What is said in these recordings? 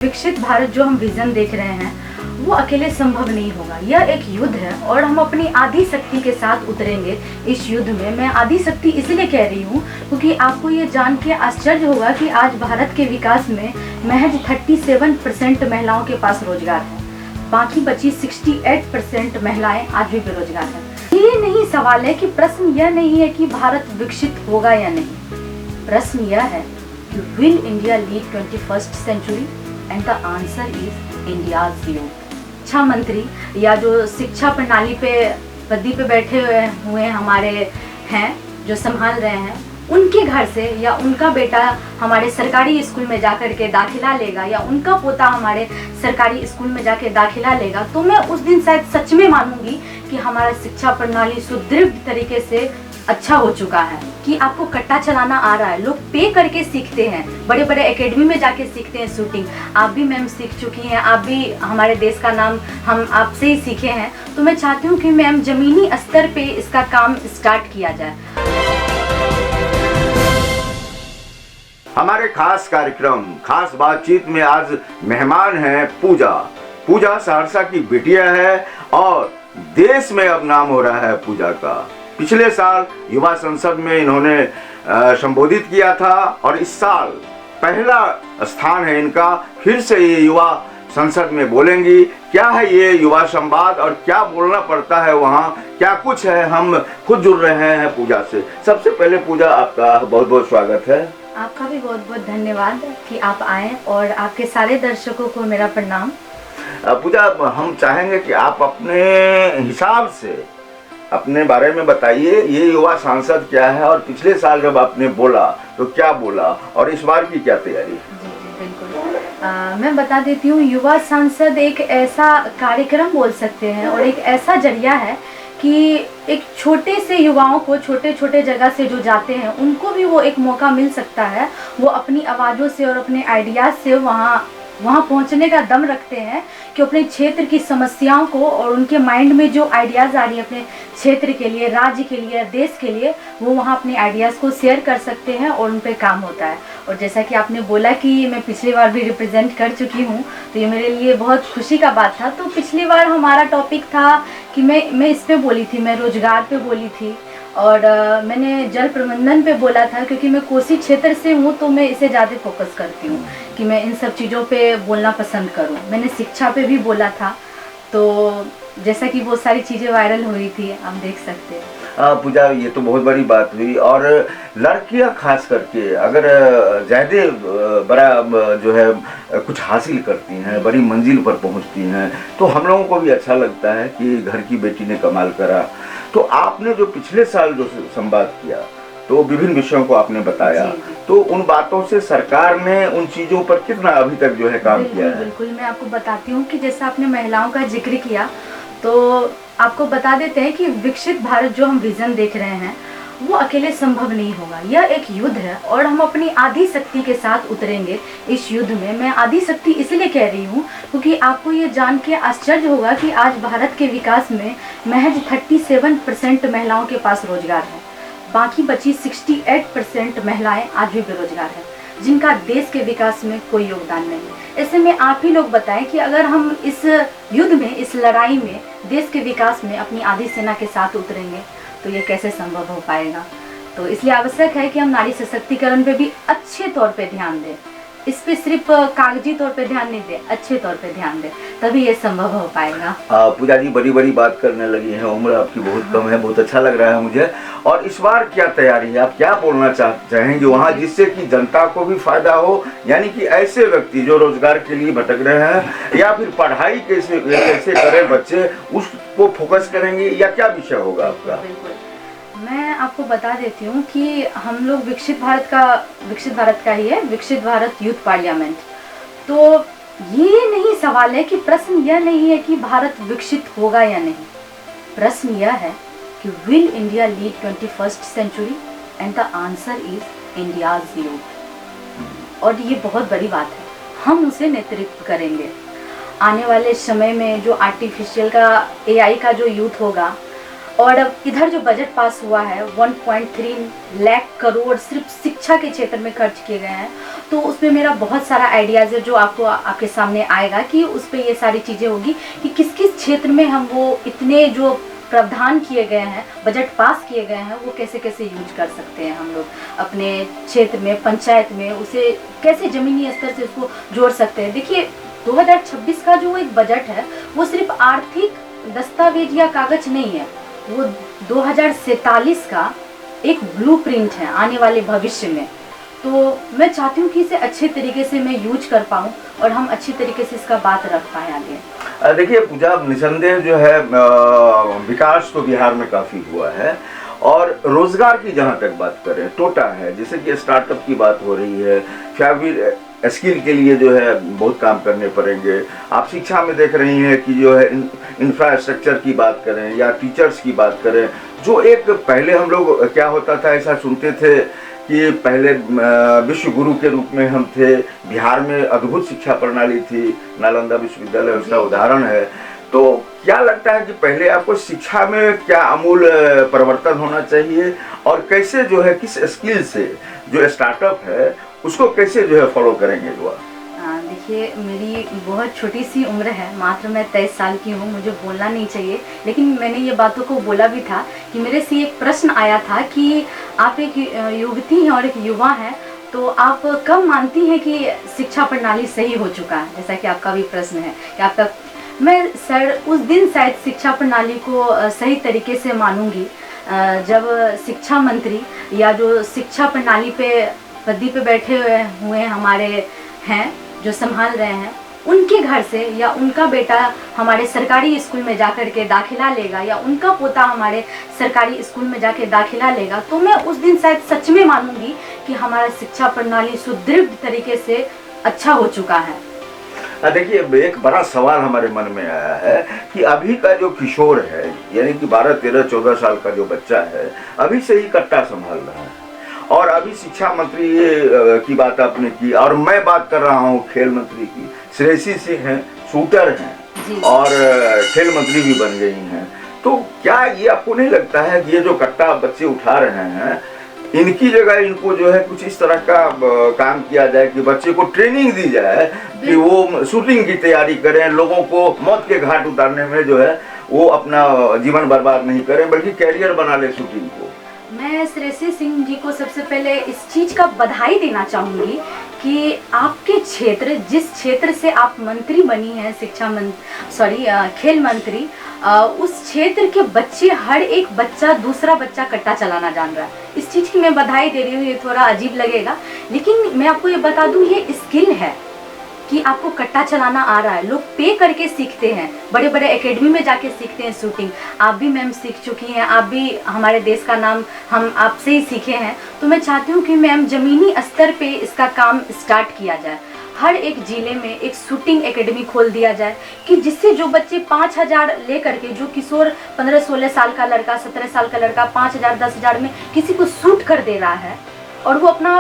विकसित भारत जो हम विजन देख रहे हैं वो अकेले संभव नहीं होगा। यह एक युद्ध है और हम अपनी आधी शक्ति के साथ उतरेंगे इस युद्ध में। मैं आधी शक्ति इसलिए कह रही हूँ क्योंकि आपको ये जान के आश्चर्य होगा कि आज भारत के विकास में महज 37% महिलाओं के पास रोजगार है, बाकी बची 68% महिलाएं आज भी बेरोजगार हैं। ये नहीं सवाल है कि प्रश्न यह नहीं है कि भारत विकसित होगा या नहीं, प्रश्न यह है कि will India lead 21st century and the answer is India's youth. शिक्षा मंत्री या जो शिक्षा प्रणाली पे गद्दी पे बैठे हुए हमारे हैं जो संभाल रहे हैं, उनके घर से या उनका बेटा हमारे सरकारी स्कूल में जाकर के दाखिला लेगा या उनका पोता हमारे सरकारी स्कूल में जाके दाखिला लेगा, तो मैं उस दिन शायद सच में मानूंगी कि हमारा शिक्षा प्रणाली सुदृढ़ तरीके से अच्छा हो चुका है। कि आपको कट्टा चलाना आ रहा है, लोग पे करके सीखते हैं, बड़े बड़े एकेडमी में जाके सीखते हैं शूटिंग। आप भी मैम सीख चुकी हैं, आप भी हमारे देश का नाम हम आपसे ही सीखे हैं। तो मैं चाहती हूँ कि मैम जमीनी स्तर पे इसका काम स्टार्ट किया जाए। हमारे खास कार्यक्रम खास बातचीत में आज मेहमान हैं पूजा। पूजा सहरसा की बिटिया है और देश में अब नाम हो रहा है पूजा का। पिछले साल युवा संसद में इन्होंने संबोधित किया था और इस साल पहला स्थान है इनका। फिर से ये युवा संसद में बोलेंगी। क्या है ये युवा संवाद और क्या बोलना पड़ता है वहाँ, क्या कुछ है, हम खुद जुड़ रहे हैं पूजा से। सबसे पहले पूजा आपका बहुत बहुत स्वागत है। आपका भी बहुत बहुत धन्यवाद कि आप आए और आपके सारे दर्शकों को मेरा प्रणाम। पूजा, हम चाहेंगे कि आप अपने हिसाब से अपने बारे में बताइए। ये युवा सांसद क्या है और पिछले साल जब आपने बोला तो क्या बोला और इस बार की क्या तैयारी है? जी बिल्कुल। मैं बता देती हूँ, युवा सांसद एक ऐसा कार्यक्रम बोल सकते हैं और एक ऐसा जरिया है कि एक छोटे से युवाओं को छोटे छोटे जगह से जो जाते हैं उनको भी वो एक मौका मिल सकता है। वो अपनी आवाज़ों से और अपने आइडियाज़ से वहाँ पहुँचने का दम रखते हैं कि अपने क्षेत्र की समस्याओं को और उनके माइंड में जो आइडियाज़ आ रही है अपने क्षेत्र के लिए, राज्य के लिए, देश के लिए, वो वहाँ अपने आइडियाज़ को शेयर कर सकते हैं और उन पर काम होता है। और जैसा कि आपने बोला कि मैं पिछली बार भी रिप्रेजेंट कर चुकी हूँ, तो ये मेरे लिए बहुत खुशी का बात था। तो पिछली बार हमारा टॉपिक था कि मैं इस पे बोली थी, मैं रोजगार पे बोली थी और मैंने जल प्रबंधन पे बोला था क्योंकि मैं कोसी क्षेत्र से हूँ, तो मैं इसे ज़्यादा फोकस करती हूँ कि मैं इन सब चीज़ों पे बोलना पसंद करूँ। मैंने शिक्षा पे भी बोला था, तो जैसा कि वो सारी चीज़ें वायरल हो रही थी, आप देख सकते हैं। पूजा, ये तो बहुत बड़ी बात हुई। और लड़कियां खास करके अगर ज़्यादा बड़ा जो है कुछ हासिल करती हैं, बड़ी मंजिल पर पहुंचती हैं, तो हम लोगों को भी अच्छा लगता है कि घर की बेटी ने कमाल करा। तो आपने जो पिछले साल जो संवाद किया तो विभिन्न विषयों को आपने बताया, तो उन बातों से सरकार ने उन चीज़ों पर कितना अभी तक जो है काम किया है? बिल्कुल, मैं आपको बताती हूँ कि जैसा आपने महिलाओं का जिक्र किया, तो आपको बता देते हैं कि विकसित भारत जो हम विजन देख रहे हैं वो अकेले संभव नहीं होगा। यह एक युद्ध है और हम अपनी आधी शक्ति के साथ उतरेंगे इस युद्ध में। मैं आधी शक्ति इसलिए कह रही हूँ क्योंकि आपको ये जान के आश्चर्य होगा कि आज भारत के विकास में महज 37% महिलाओं के पास रोजगार है, बाकी बची 68% महिलाएं आज भी बेरोजगार हैं, जिनका देश के विकास में कोई योगदान नहीं है। ऐसे में आप ही लोग बताएं कि अगर हम इस युद्ध में, इस लड़ाई में, देश के विकास में अपनी आधी सेना के साथ उतरेंगे तो ये कैसे संभव हो पाएगा। तो इसलिए आवश्यक है कि हम नारी सशक्तिकरण पे भी अच्छे तौर पे ध्यान दें। इस पे सिर्फ कागजी तौर पे ध्यान नहीं दें, अच्छे तौर पे ध्यान दें, तभी ये संभव हो पाएगा। पूजा जी बड़ी बड़ी बात करने लगी हैं, उम्र आपकी बहुत कम है, बहुत अच्छा लग रहा है मुझे। और इस बार क्या तैयारी है, आप क्या बोलना चाहेंगे वहाँ जिससे कि जनता को भी फायदा हो? यानी कि ऐसे व्यक्ति जो रोजगार के लिए भटक रहे हैं या फिर पढ़ाई कैसे करें बच्चे, उसको फोकस करेंगे या क्या विषय होगा आपका? बिल्कुल, मैं आपको बता देती हूँ कि हम लोग विकसित भारत का ही है, विकसित भारत यूथ पार्लियामेंट। तो ये नहीं सवाल है कि प्रश्न यह नहीं है कि भारत विकसित होगा या नहीं, प्रश्न यह है कि will India lead 21st century and the answer is India's youth. और ये बहुत बड़ी बात है, हम उसे नेतृत्व करेंगे। आने वाले समय में जो आर्टिफिशियल का AI का जो यूथ होगा और अब इधर जो बजट पास हुआ है 1.3 लाख करोड़ सिर्फ शिक्षा के क्षेत्र में खर्च किए गए हैं। तो उसमें मेरा बहुत सारा आइडियाज़ है जो आपको आपके सामने आएगा कि उस पर ये सारी चीज़ें होगी कि किस किस क्षेत्र में हम वो इतने जो प्रावधान किए गए हैं, बजट पास किए गए हैं, वो कैसे कैसे यूज कर सकते हैं हम लोग अपने क्षेत्र में, पंचायत में, उसे कैसे ज़मीनी स्तर से उसको जोड़ सकते हैं। देखिए 2026 का जो एक बजट है वो सिर्फ आर्थिक दस्तावेज या कागज नहीं है, वो 2047 का एक ब्लूप्रिंट है आने वाले भविष्य में। तो मैं चाहती हूँ कि इसे अच्छे तरीके से मैं यूज कर पाऊँ और हम अच्छी तरीके से इसका बात रख पाए आगे। देखिए पूजा, निसंदेह जो है विकास तो बिहार में काफ़ी हुआ है, और रोजगार की जहाँ तक बात करें टोटा है, जैसे कि स्टार्टअप की बात हो रही है, फिर स्किल के लिए जो है बहुत काम करने पड़ेंगे। आप शिक्षा में देख रही हैं कि जो है इंफ्रास्ट्रक्चर की बात करें या टीचर्स की बात करें, जो एक पहले हम लोग क्या होता था, ऐसा सुनते थे कि पहले विश्व गुरु के रूप में हम थे, बिहार में अद्भुत शिक्षा प्रणाली थी, नालंदा विश्वविद्यालय उसका उदाहरण है। तो क्या लगता है कि पहले आपको शिक्षा में क्या आमूल परिवर्तन होना चाहिए, और कैसे जो है किस स्किल से जो स्टार्टअप है उसको कैसे जो है फॉलो करेंगे जो? देखिए मेरी बहुत छोटी सी उम्र है, मात्र मैं 23 साल की हूँ, मुझे बोलना नहीं चाहिए, लेकिन मैंने ये बातों को बोला भी था कि मेरे से एक प्रश्न आया था कि आप एक युवती हैं और एक युवा हैं, तो आप कब मानती हैं कि शिक्षा प्रणाली सही हो चुका है, जैसा कि आपका भी प्रश्न है कि आपका। मैं सर उस दिन शायद शिक्षा प्रणाली को सही तरीके से मानूंगी जब शिक्षा मंत्री या जो शिक्षा प्रणाली पे पदवी पे बैठे हुए हमारे हैं जो संभाल रहे हैं, उनके घर से या उनका बेटा हमारे सरकारी स्कूल में जाकर के दाखिला लेगा या उनका पोता हमारे सरकारी स्कूल में जाके दाखिला लेगा, तो मैं उस दिन शायद सच में मानूंगी कि हमारा शिक्षा प्रणाली सुदृढ़ तरीके से अच्छा हो चुका है। देखिए एक बड़ा सवाल हमारे मन में आया है कि अभी का जो किशोर है, यानी कि 12, 13, 14 साल का जो बच्चा है, अभी से ही कट्टा संभाल रहा है, और अभी शिक्षा मंत्री की बात आपने की, और मैं बात कर रहा हूँ खेल मंत्री की। श्रेयसी सिंह हैं, शूटर हैं और खेल मंत्री भी बन गई हैं। तो क्या ये आपको नहीं लगता है कि ये जो कट्टा बच्चे उठा रहे हैं, इनकी जगह इनको जो है कुछ इस तरह का काम किया जाए कि बच्चे को ट्रेनिंग दी जाए कि वो शूटिंग की तैयारी करें, लोगों को मौत के घाट उतारने में जो है वो अपना जीवन बर्बाद नहीं करें, बल्कि कैरियर बना ले शूटिंग को। मैं श्रेयसी सिंह जी को सबसे पहले इस चीज़ का बधाई देना चाहूँगी कि आपके क्षेत्र, जिस क्षेत्र से आप मंत्री बनी हैं, खेल मंत्री, उस क्षेत्र के बच्चे, हर एक बच्चा दूसरा बच्चा कट्टा चलाना जान रहा है। इस चीज़ की मैं बधाई दे रही हूँ। ये थोड़ा अजीब लगेगा, लेकिन मैं आपको ये बता दूँ, ये स्किल है कि आपको कट्टा चलाना आ रहा है। लोग पे करके सीखते हैं, बड़े बड़े एकेडमी में जाके सीखते हैं शूटिंग। आप भी मैम सीख चुकी हैं, आप भी हमारे देश का नाम हम आपसे ही सीखे हैं। तो मैं चाहती हूँ कि मैम ज़मीनी स्तर पे इसका काम स्टार्ट किया जाए, हर एक ज़िले में एक शूटिंग एकेडमी खोल दिया जाए कि जिससे जो बच्चे 5,000 लेकर के, जो किशोर 15-16 साल का लड़का, 17 साल का लड़का 5,000, 10,000 में किसी को शूट कर दे रहा है, और वो अपना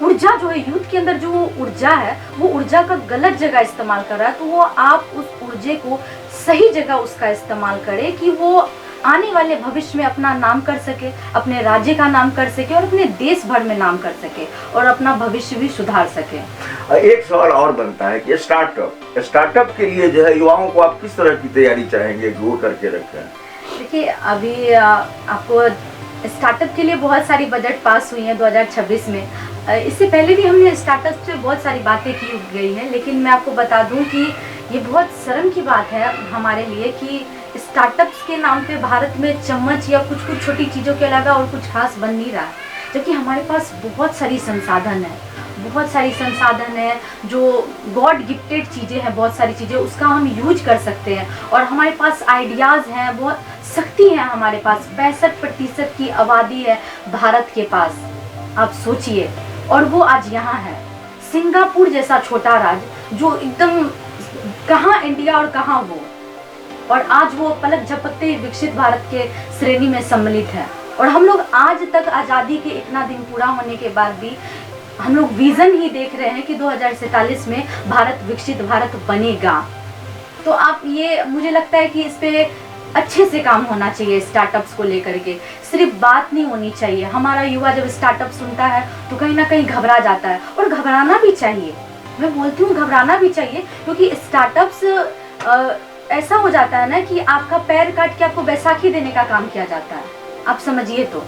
ऊर्जा जो है, यूथ के अंदर जो ऊर्जा है, वो ऊर्जा का गलत जगह इस्तेमाल कर रहा है, तो वो आप उस ऊर्जा को सही जगह उसका इस्तेमाल करें कि वो आने वाले भविष्य में अपना नाम कर सके, अपने राज्य का नाम कर सके और अपने देश भर में नाम कर सके और अपना भविष्य भी सुधार सके। एक सवाल और बनता है कि स्टार्टअप के लिए जो है युवाओं को आप किस तरह की तैयारी चाहेंगे कि वो करके रखें? देखिए अभी आपको स्टार्टअप के लिए बहुत सारी बजट पास हुई हैं 2026 में। इससे पहले भी हमने स्टार्टअप से बहुत सारी बातें की गई हैं, लेकिन मैं आपको बता दूं कि ये बहुत शर्म की बात है हमारे लिए कि स्टार्टअप्स के नाम पे भारत में चम्मच या कुछ कुछ छोटी चीज़ों के अलावा और कुछ खास बन नहीं रहा है, जबकि हमारे पास बहुत सारी संसाधन है, जो गॉड गिफ्टेड चीज़ें हैं, बहुत सारी चीज़ें उसका हम यूज कर सकते हैं, और हमारे पास आइडियाज़ हैं, बहुत शक्ति है हमारे पास। 65% की आबादी है भारत के पास, आप सोचिए, और वो आज यहाँ है। सिंगापुर जैसा छोटा राज्य जो एकदम कहाँ इंडिया और कहाँ वो, और आज वो पलक झपकते विकसित भारत के श्रेणी में सम्मिलित है। और हम लोग आज तक आज़ादी के इतना दिन पूरा होने के बाद भी हम लोग विज़न ही देख रहे हैं कि 2047 में भारत विकसित भारत बनेगा। तो आप ये, मुझे लगता है कि इस पे अच्छे से काम होना चाहिए स्टार्टअप्स को लेकर के, सिर्फ बात नहीं होनी चाहिए। हमारा युवा जब स्टार्टअप सुनता है तो कहीं ना कहीं घबरा जाता है, और घबराना भी चाहिए। मैं बोलती हूँ घबराना भी चाहिए, क्योंकि स्टार्टअप्स ऐसा हो जाता है ना कि आपका पैर काट के आपको बैसाखी देने का काम किया जाता है। आप समझिए, तो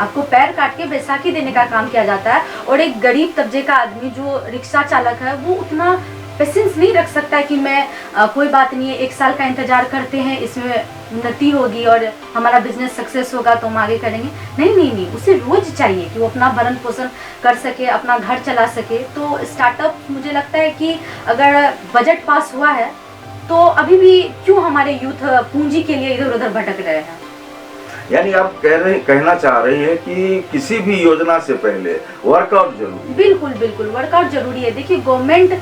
आपको पैर काट के बैसाखी देने का काम किया जाता है, और एक गरीब तबके का आदमी जो रिक्शा चालक है वो उतना पेशेंस नहीं रख सकता है कि मैं कोई बात नहीं है, 1 साल का इंतजार करते हैं, इसमें उन्नति होगी और हमारा बिजनेस सक्सेस होगा तो हम आगे करेंगे। नहीं नहीं नहीं, उसे रोज चाहिए कि वो अपना भरण पोषण कर सके, अपना घर चला सके। तो स्टार्टअप, मुझे लगता है कि अगर बजट पास हुआ है तो अभी भी क्यों हमारे यूथ पूंजी के लिए इधर उधर भटक रहे हैं। यानी आप कहना चाह रही है कि किसी भी योजना से पहले वर्कआउट जरूरी। बिल्कुल बिल्कुल, वर्कआउट जरूरी है। देखिए, गवर्नमेंट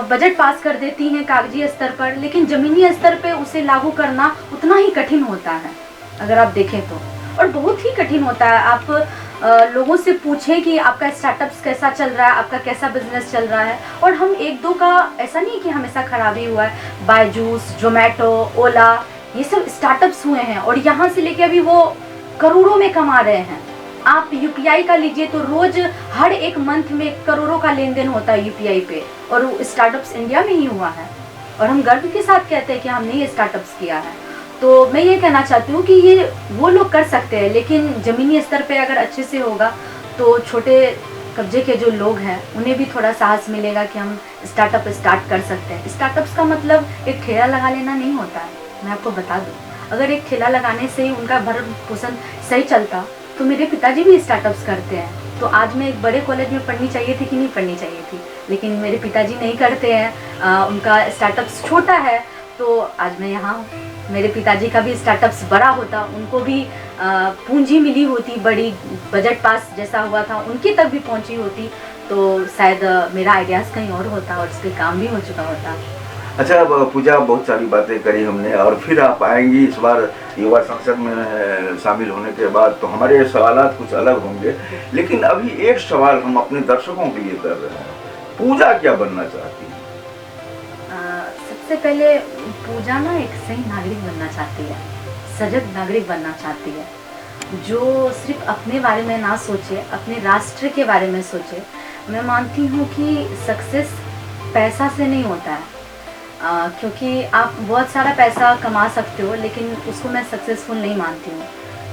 बजट पास कर देती है कागजी स्तर पर, लेकिन जमीनी स्तर पे उसे लागू करना उतना ही कठिन होता है अगर आप देखें तो, और बहुत ही कठिन होता है। आप लोगों से पूछें कि आपका स्टार्टअप्स कैसा चल रहा है, आपका कैसा बिजनेस चल रहा है, और हम 1-2 का ऐसा नहीं कि हमेशा खराबी हुआ है। बायजूस, जोमेटो, ओला, ये सब स्टार्टअप्स हुए हैं और यहाँ से लेके अभी वो करोड़ों में कमा रहे हैं। आप यूपीआई का लीजिए तो रोज हर एक मंथ में करोड़ों का लेन देन होता है यूपीआई पे, और स्टार्टअप्स इंडिया में ही हुआ है, और हम गर्व के साथ कहते हैं कि हमने ये स्टार्टअप्स किया है। तो मैं ये कहना चाहती हूँ कि ये वो लोग कर सकते हैं, लेकिन ज़मीनी स्तर पे अगर अच्छे से होगा तो छोटे कब्जे के जो लोग हैं उन्हें भी थोड़ा साहस मिलेगा कि हम स्टार्टअप स्टार्ट कर सकते हैं। स्टार्टअप्स का मतलब एक ठेला लगा लेना नहीं होता है, मैं आपको बता दूँ। अगर एक ठेला लगाने से ही उनका भरण पोषण सही चलता तो मेरे पिताजी भी स्टार्टअप्स करते हैं, तो आज मैं एक बड़े कॉलेज में पढ़नी चाहिए थी कि नहीं पढ़नी चाहिए थी, लेकिन मेरे पिताजी नहीं करते हैं, उनका स्टार्टअप्स छोटा है, तो आज मैं यहाँ हूँ। मेरे पिताजी का भी स्टार्टअप्स बड़ा होता, उनको भी पूंजी मिली होती, बड़ी बजट पास जैसा हुआ था उनकी तक भी पहुँची होती, तो शायद मेरा आइडियाज़ कहीं और होता और इस पर काम भी हो चुका होता। अच्छा पूजा, बहुत सारी बातें करी हमने, और फिर आप आएंगी इस बार युवा संसद में शामिल होने के बाद, तो हमारे सवालात कुछ अलग होंगे। लेकिन अभी एक सवाल हम अपने दर्शकों के लिए कर रहे हैं, पूजा क्या बनना चाहती है? सबसे पहले पूजा ना एक सही नागरिक बनना चाहती है, सजग नागरिक बनना चाहती है, जो सिर्फ अपने बारे में ना सोचे, अपने राष्ट्र के बारे में सोचे। मैं मानती हूँ कि सक्सेस पैसा से नहीं होता है, क्योंकि आप बहुत सारा पैसा कमा सकते हो, लेकिन उसको मैं सक्सेसफुल नहीं मानती हूँ,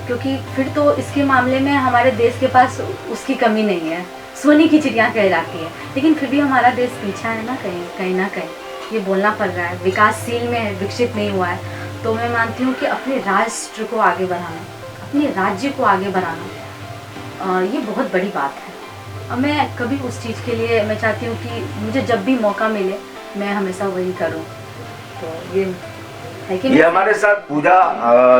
क्योंकि फिर तो इसके मामले में हमारे देश के पास उसकी कमी नहीं है, सोने की चिड़िया कह जाती है, लेकिन फिर भी हमारा देश पीछा है ना, कहीं ना कहीं ये बोलना पड़ रहा है, विकासशील में है, विकसित नहीं हुआ है। तो मैं मानती हूँ कि अपने राष्ट्र को आगे बढ़ाना, अपने राज्य को आगे बढ़ाना, ये बहुत बड़ी बात है। और मैं कभी उस चीज़ के लिए मैं चाहती हूँ कि मुझे जब भी मौका मिले मैं हमेशा वही करूं। तो ये है कि ये हमारे साथ पूजा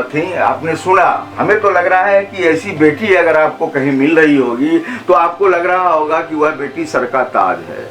थी, आपने सुना। हमें तो लग रहा है कि ऐसी बेटी अगर आपको कहीं मिल रही होगी तो आपको लग रहा होगा कि वह बेटी सर का ताज है।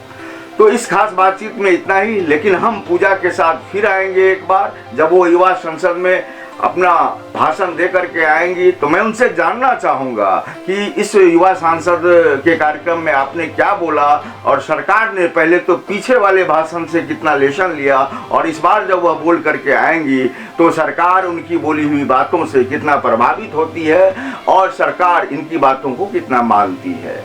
तो इस खास बातचीत में इतना ही, लेकिन हम पूजा के साथ फिर आएंगे एक बार, जब वो युवा संसद में अपना भाषण दे करके आएंगी, तो मैं उनसे जानना चाहूँगा कि इस युवा सांसद के कार्यक्रम में आपने क्या बोला, और सरकार ने पहले तो पीछे वाले भाषण से कितना लेसन लिया, और इस बार जब वह बोल करके आएंगी तो सरकार उनकी बोली हुई बातों से कितना प्रभावित होती है और सरकार इनकी बातों को कितना मानती है।